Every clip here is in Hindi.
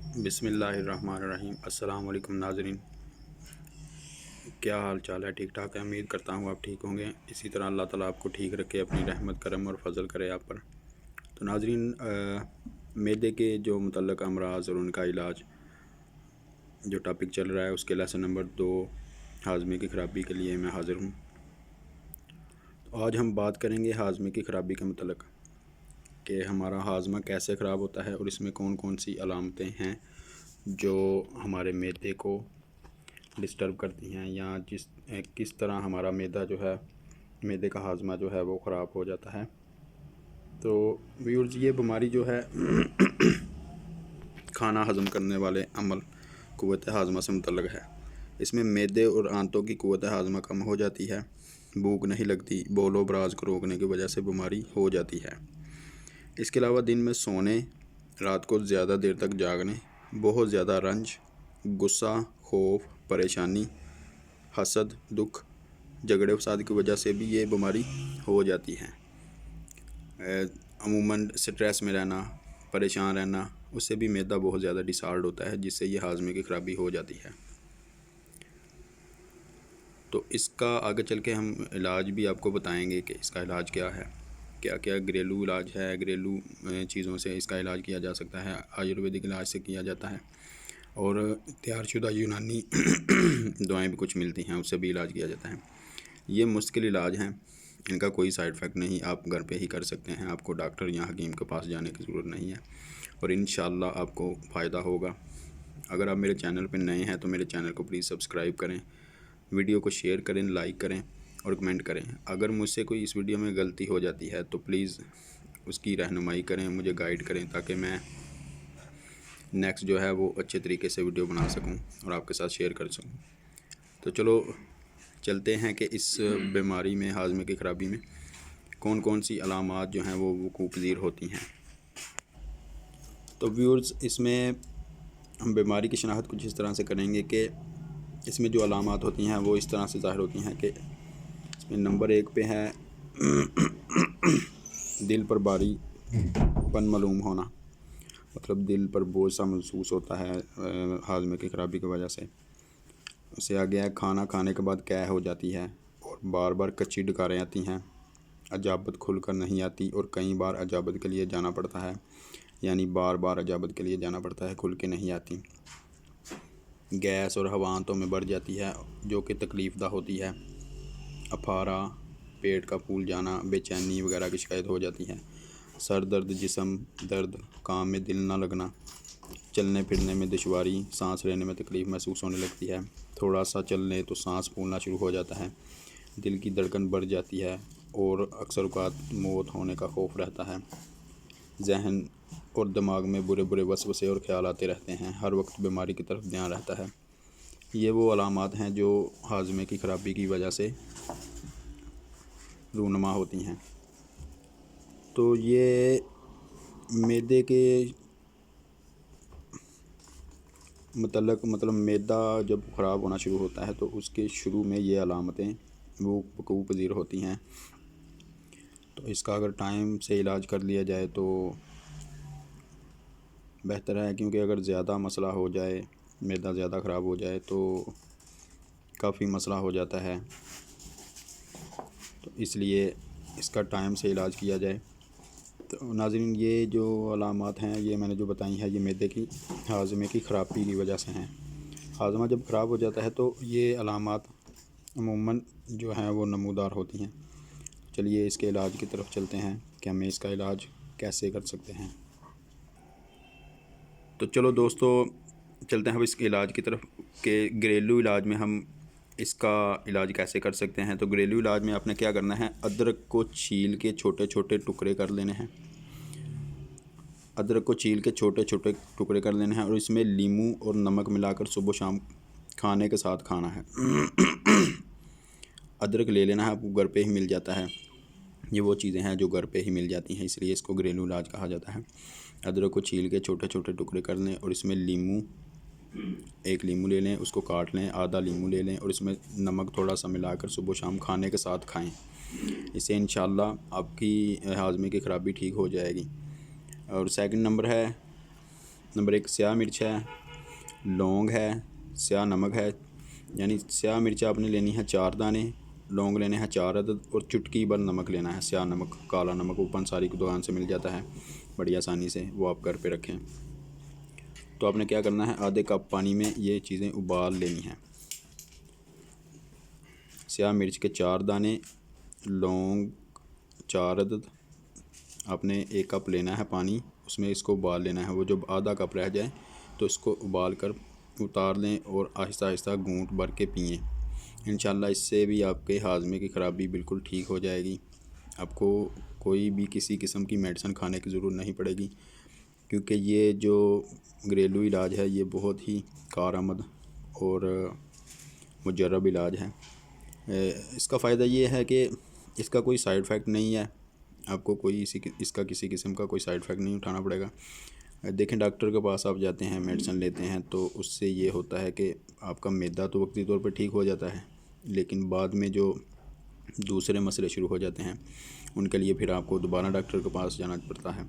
बिस्मिल्लाहिर्रहमानिर्रहीम। अस्सलाम वालेकुम नाज़रीन, क्या हाल चाल है? ठीक ठाक है। उम्मीद करता हूँ आप ठीक होंगे। इसी तरह अल्लाह ताला आपको ठीक रखे, अपनी रहमत करम और फजल करे आप पर। तो नाज़रीन, मैदे के जो मुतल्लक़ अमराज़ और उनका इलाज जो टॉपिक चल रहा है, उसके लेसन नंबर 2 हाज़मे की ख़राबी के लिए मैं हाज़िर हूँ। तो आज हम बात करेंगे हाज़मे की ख़राबी के मुतल्लक़ कि हमारा हाज़मा कैसे ख़राब होता है और इसमें कौन कौन सी अलामतें हैं जो हमारे मैदे को डिस्टर्ब करती हैं, या किस तरह हमारा मैदा जो है, मैदे का हाज़मा जो है वो ख़राब हो जाता है। तो व्यूअर्स, ये बीमारी जो है खाना हज़म करने वाले अमल क़ुव्वत हाज़मा से मुतल्लक़ है। इसमें मैदे और आंतों की क़ुव्वत हाज़मा कम हो जाती है, भूख नहीं लगती, बौलो बराज को रोकने की वजह से बीमारी हो जाती है। इसके अलावा दिन में सोने, रात को ज़्यादा देर तक जागने, बहुत ज़्यादा रंज, गुस्सा, खौफ, परेशानी, हसद, दुख, झगड़े फसाद की वजह से भी ये बीमारी हो जाती है। अमूमन स्ट्रेस में रहना, परेशान रहना, उससे भी मैदा बहुत ज़्यादा डिसऑर्डर होता है, जिससे ये हाज़मे की ख़राबी हो जाती है। तो इसका आगे चल के हम इलाज भी आपको बताएंगे कि इसका इलाज क्या है, क्या क्या घरेलू इलाज है, घरेलू चीज़ों से इसका इलाज किया जा सकता है, आयुर्वेदिक इलाज से किया जाता है, और तैयारशुदा यूनानी दवाएं भी कुछ मिलती हैं, उससे भी इलाज किया जाता है। ये मुश्किल इलाज हैं, इनका कोई साइड इफ़ेक्ट नहीं, आप घर पे ही कर सकते हैं, आपको डॉक्टर या हकीम के पास जाने की ज़रूरत नहीं है, और इंशाअल्लाह आपको फ़ायदा होगा। अगर आप मेरे चैनल पर नए हैं तो मेरे चैनल को प्लीज़ सब्सक्राइब करें, वीडियो को शेयर करें, लाइक करें और कमेंट करें। अगर मुझसे कोई इस वीडियो में गलती हो जाती है तो प्लीज़ उसकी रहनुमाई करें, मुझे गाइड करें, ताकि मैं नेक्स्ट जो है वो अच्छे तरीके से वीडियो बना सकूं और आपके साथ शेयर कर सकूं। तो चलो चलते हैं कि इस बीमारी में, हाज़मे की ख़राबी में कौन कौन सी अलामात जो हैं वो वक़ूअ पज़ीर होती हैं। तो व्यूअर्स, इसमें हम बीमारी की शनाख्त कुछ इस तरह से करेंगे कि इसमें जो अलामात होती हैं वो इस तरह से ज़ाहिर होती हैं कि इसमें नंबर 1 पे है दिल पर भारी पन मालूम होना, मतलब दिल पर बोझ सा महसूस होता है हाज़मे की ख़राबी की वजह से। उससे आगे है खाना खाने के बाद कै हो जाती है और बार बार कच्ची डकारें आती हैं, अजाबत खुलकर नहीं आती और कई बार अजाबत के लिए जाना पड़ता है, यानी बार बार अजाबत के लिए जाना पड़ता है, खुल के नहीं आती। गैस और हवा आंतों में बढ़ जाती है जो कि तकलीफ़दा होती है। अफारा, पेट का फूल जाना, बेचैनी वगैरह की शिकायत हो जाती है। सर दर्द, जिस्म दर्द, काम में दिल ना लगना, चलने फिरने में दुश्वारी, सांस लेने में तकलीफ़ महसूस होने लगती है। थोड़ा सा चलने तो सांस फूलना शुरू हो जाता है, दिल की धड़कन बढ़ जाती है और अक्सर औक़ात मौत होने का खौफ रहता है। जहन और दिमाग में बुरे बुरे वसवसे और ख्याल आते रहते हैं, हर वक्त बीमारी की तरफ ध्यान रहता है। ये वो अलामात हैं जो हाज़मे की ख़राबी की वजह से रूनुमा होती हैं। तो ये मैदे के मतलब मैदा जब ख़राब होना शुरू होता है तो उसके शुरू में ये अलामतें वो वक़ूअ पज़ीर होती हैं। तो इसका अगर टाइम से इलाज कर लिया जाए तो बेहतर है, क्योंकि अगर ज़्यादा मसला हो जाए, मैदा ज़्यादा ख़राब हो जाए तो काफ़ी मसला हो जाता है। तो इसलिए इसका टाइम से इलाज किया जाए। तो नाज़रीन, ये जो अलामात हैं, ये मैंने जो बताई हैं, ये मैदे की हाज़मे की ख़राबी की वजह से हैं। हाज़मा जब ख़राब हो जाता है तो ये अलामात अमूमन जो हैं वो नमूदार होती हैं। चलिए इसके इलाज की तरफ चलते हैं कि हमें इसका इलाज कैसे कर सकते हैं। तो चलो दोस्तों, चलते हैं अब इसके इलाज की तरफ कि घरेलू इलाज में हम इसका इलाज कैसे कर सकते हैं। तो घरेलू इलाज में आपने क्या करना है, अदरक को छील के छोटे छोटे टुकड़े कर लेने हैं। अदरक को छील के छोटे छोटे टुकड़े कर लेने हैं और इसमें नींबू और नमक मिलाकर सुबह शाम खाने के साथ खाना है। अदरक ले लेना है, आपको घर पे ही मिल जाता है। ये वो चीज़ें हैं जो घर पे ही मिल जाती हैं, इसलिए इसको घरेलू इलाज कहा जाता है। अदरक को छील के छोटे छोटे टुकड़े कर लें और इसमें एक नींबू ले लें, उसको काट लें, आधा नींबू ले लें और इसमें नमक थोड़ा सा मिलाकर सुबह शाम खाने के साथ खाएं। इससे इंशाअल्लाह आपकी हाज़मे की ख़राबी ठीक हो जाएगी। और सेकंड नंबर है नंबर 1 स्याह मिर्च है, लौंग है, स्याह नमक है। यानी स्याह मिर्च आपने लेनी है 4 दाने, लौंग लेने हैं 4 अदद और चुटकी भर नमक लेना है। स्याह नमक, काला नमक वो पंसारी की दुकान से मिल जाता है बड़ी आसानी से, वो आप घर पे रखें। तो आपने क्या करना है, आधे कप पानी में ये चीज़ें उबाल लेनी हैं। स्याह मिर्च के 4 दाने, लौंग 4 अदद, आपने 1 कप लेना है पानी, उसमें इसको उबाल लेना है। वो जब आधा कप रह जाए तो इसको उबाल कर उतार लें और आहिस्ता आहिस्ता घूंट भर के पिएँ। इंशाल्लाह इससे भी आपके हाजमे की ख़राबी बिल्कुल ठीक हो जाएगी। आपको कोई भी किसी किस्म की मेडिसिन खाने की ज़रूरत नहीं पड़ेगी, क्योंकि ये जो घरेलू इलाज है ये बहुत ही कारआमद और मुजर्रब इलाज है। इसका फ़ायदा ये है कि इसका कोई साइड इफ़ेक्ट नहीं है, आपको कोई इसका किसी किस्म का कोई साइड इफ़ेक्ट नहीं उठाना पड़ेगा। देखें, डॉक्टर के पास आप जाते हैं, मेडिसिन लेते हैं, तो उससे ये होता है कि आपका मैदा तो वक्ती तौर पर ठीक हो जाता है, लेकिन बाद में जो दूसरे मसले शुरू हो जाते हैं उनके लिए फिर आपको दोबारा डॉक्टर के पास जाना पड़ता है।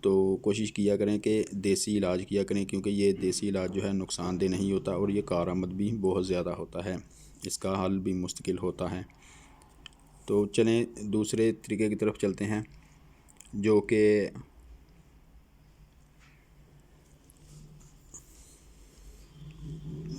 तो कोशिश किया करें कि देसी इलाज किया करें, क्योंकि ये देसी इलाज जो है नुकसानदेह नहीं होता और ये कारआमद भी बहुत ज़्यादा होता है, इसका हल भी मुश्किल होता है। तो चलें दूसरे तरीके की तरफ चलते हैं, जो कि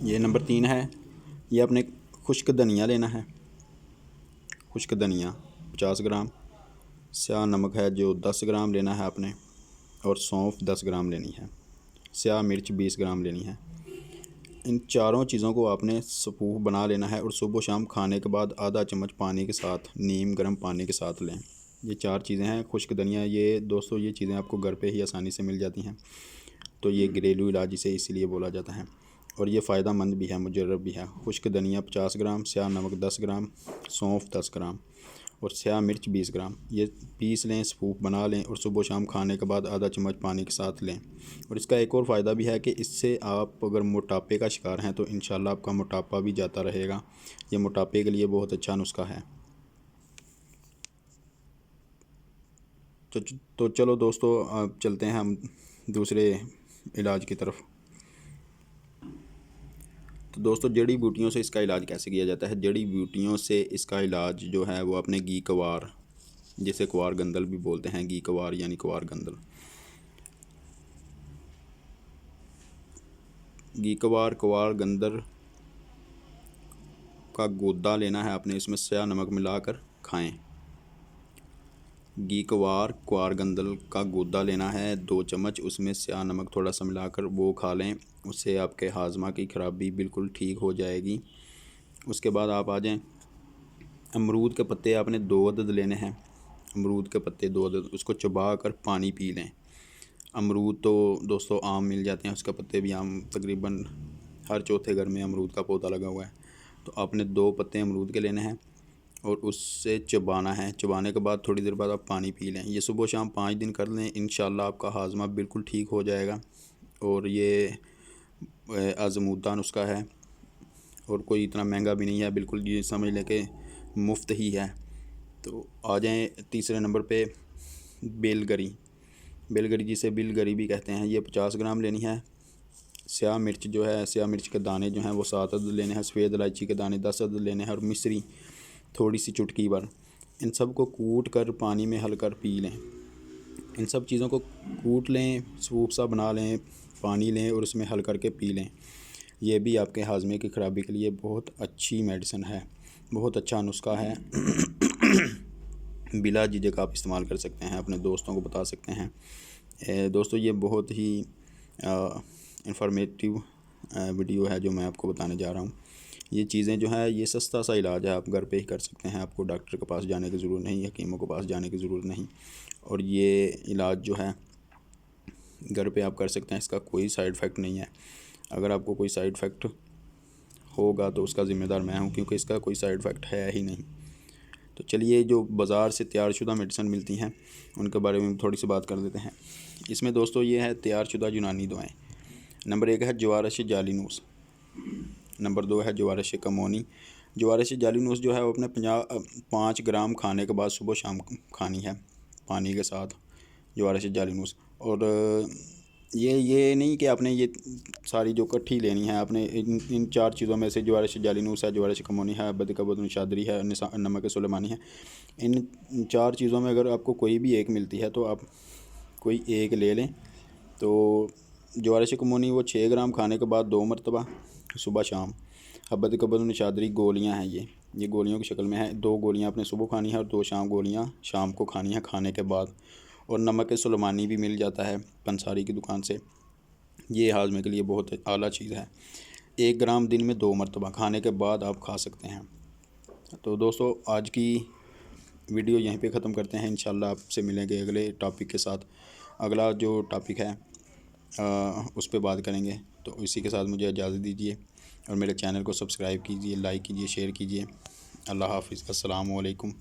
ये नंबर 3 है। ये आपने खुश्क धनिया लेना है, खुश्क धनिया 50 ग्राम, स्याह नमक है जो 10 ग्राम लेना है आपने, और सौंफ 10 ग्राम लेनी है, स्याह मिर्च 20 ग्राम लेनी है। इन चारों चीज़ों को आपने सपूफ बना लेना है और सुबह शाम खाने के बाद आधा चम्मच पानी के साथ, नीम गर्म पानी के साथ लें। ये 4 चीज़ें हैं। खुश्क धनिया, ये दोस्तों ये चीज़ें आपको घर पे ही आसानी से मिल जाती हैं, तो ये घरेलू इलाज इसे इसीलिए बोला जाता है और ये फ़ायदा मंद भी है, मुजर्रब भी है। खुश्क धनिया 50 ग्राम, स्याह नमक 10 ग्राम, सौंफ 10 ग्राम और स्याह मिर्च 20 ग्राम। ये पीस लें, सपूफ बना लें और सुबह शाम खाने के बाद आधा चम्मच पानी के साथ लें। और इसका एक और फ़ायदा भी है कि इससे आप अगर मोटापे का शिकार हैं तो इंशाल्लाह आपका मोटापा भी जाता रहेगा। ये मोटापे के लिए बहुत अच्छा नुस्खा है। तो चलो दोस्तों, अब चलते हैं हम दूसरे इलाज की तरफ। तो दोस्तों, जड़ी बूटियों से इसका इलाज कैसे किया जाता है। जड़ी बूटियों से इसका इलाज जो है वो अपने घी कवार, जिसे क्वार गंदल भी बोलते हैं, घी कवार यानी क्वार गंदल, घी कवार, क्वार गंदल का गोदा लेना है आपने, इसमें स्याह नमक मिलाकर खाएं। घी कवार, क्वार गंदल का गोदा लेना है 2 चम्मच, उसमें स्याह नमक थोड़ा सा मिलाकर वो खा लें, उससे आपके हाजमा की खराबी बिल्कुल ठीक हो जाएगी। उसके बाद आप आ जाएं, अमरूद के पत्ते आपने 2 अदद लेने हैं, अमरूद के पत्ते 2 अदद, उसको चबा कर पानी पी लें। अमरूद तो दोस्तों आम मिल जाते हैं, उसके पत्ते भी आम, तकरीबन हर चौथे घर में अमरूद का पौधा लगा हुआ है। तो आपने 2 पत्ते अमरूद के लेने हैं और उससे चबाना है। चबाने के बाद थोड़ी देर बाद आप पानी पी लें। ये सुबह शाम 5 दिन कर लें, इंशाल्लाह आपका हाजमा बिल्कुल ठीक हो जाएगा। और ये आज़मूदा नुस्खा है और कोई इतना महंगा भी नहीं है, बिल्कुल ये समझ लें कि मुफ्त ही है। तो आ जाएं तीसरे नंबर पे, बेलगरी, बेलगरी जिसे बिलगरी भी कहते हैं, ये 50 ग्राम लेनी है। स्याह मिर्च जो है, स्याह मिर्च के दाने जो हैं वो 7 अदद लेने हैं, सफ़ेद इलायची के दाने 10 अदद लेने हैं और मिश्री थोड़ी सी चुटकी भर। इन सब को कूट कर पानी में हल कर पी लें। इन सब चीज़ों को कूट लें, सूप सा बना लें, पानी लें और उसमें हल करके पी लें। ये भी आपके हाजमे की ख़राबी के लिए बहुत अच्छी मेडिसिन है, बहुत अच्छा नुस्खा है। बिला झिझक आप इस्तेमाल कर सकते हैं, अपने दोस्तों को बता सकते हैं। दोस्तों, ये बहुत ही इंफॉर्मेटिव वीडियो है जो मैं आपको बताने जा रहा हूँ। ये चीज़ें जो है ये सस्ता सा इलाज है, आप घर पे ही कर सकते हैं, आपको डॉक्टर के पास जाने की ज़रूरत नहीं, हकीमों के पास जाने की ज़रूरत नहीं। और ये इलाज जो है घर पे आप कर सकते हैं, इसका कोई साइड इफ़ेक्ट नहीं है। अगर आपको कोई साइड इफ़ेक्ट होगा तो उसका ज़िम्मेदार मैं हूँ, क्योंकि इसका कोई साइड इफ़ेक्ट है ही नहीं। तो चलिए, जो बाज़ार से तैयारशुदा मेडिसिन मिलती हैं उनके बारे में थोड़ी सी बात कर देते हैं। इसमें दोस्तों ये है तैयारशुदा यूनानी दवाएँ। नंबर 1 है जवारश जालिनूस, नंबर 2 है जवारश कमोनी। जवारश जालिनूस जो है वो अपने 5 ग्राम खाने के बाद सुबह शाम खानी है पानी के साथ, जवारश जालिनूस। और ये नहीं कि आपने ये सारी जो इकट्ठी लेनी है, आपने इन 4 चीज़ों में से जवारिश जालिनूस है, जवारिश कमोनी है, अबद कबद शादरी है, नमक सुलेमानी है, इन 4 चीज़ों में अगर आपको कोई भी एक मिलती है तो आप कोई एक ले लें। तो जवारिश कमोनी वो 6 ग्राम खाने के बाद 2 मरतबा सुबह शाम। अबद कबद शादरी गोलियाँ हैं, ये गोलियों की शक्ल में है। 2 गोलियाँ आपने सुबह खानी है और 2 गोलियाँ शाम को खानी है खाने के बाद। और नमक सुलेमानी भी मिल जाता है पंसारी की दुकान से, ये हाजमे के लिए बहुत आला चीज़ है। 1 ग्राम दिन में 2 मरतबा खाने के बाद आप खा सकते हैं। तो दोस्तों आज की वीडियो यहीं पे ख़त्म करते हैं। इंशाल्लाह आपसे मिलेंगे अगले टॉपिक के साथ। अगला जो टॉपिक है उस पर बात करेंगे। तो इसी के साथ मुझे इजाज़त दीजिए और मेरे चैनल को सब्सक्राइब कीजिए, लाइक कीजिए, शेयर कीजिए। अल्लाह हाफ़िज़। अस्सलामु अलैकुम।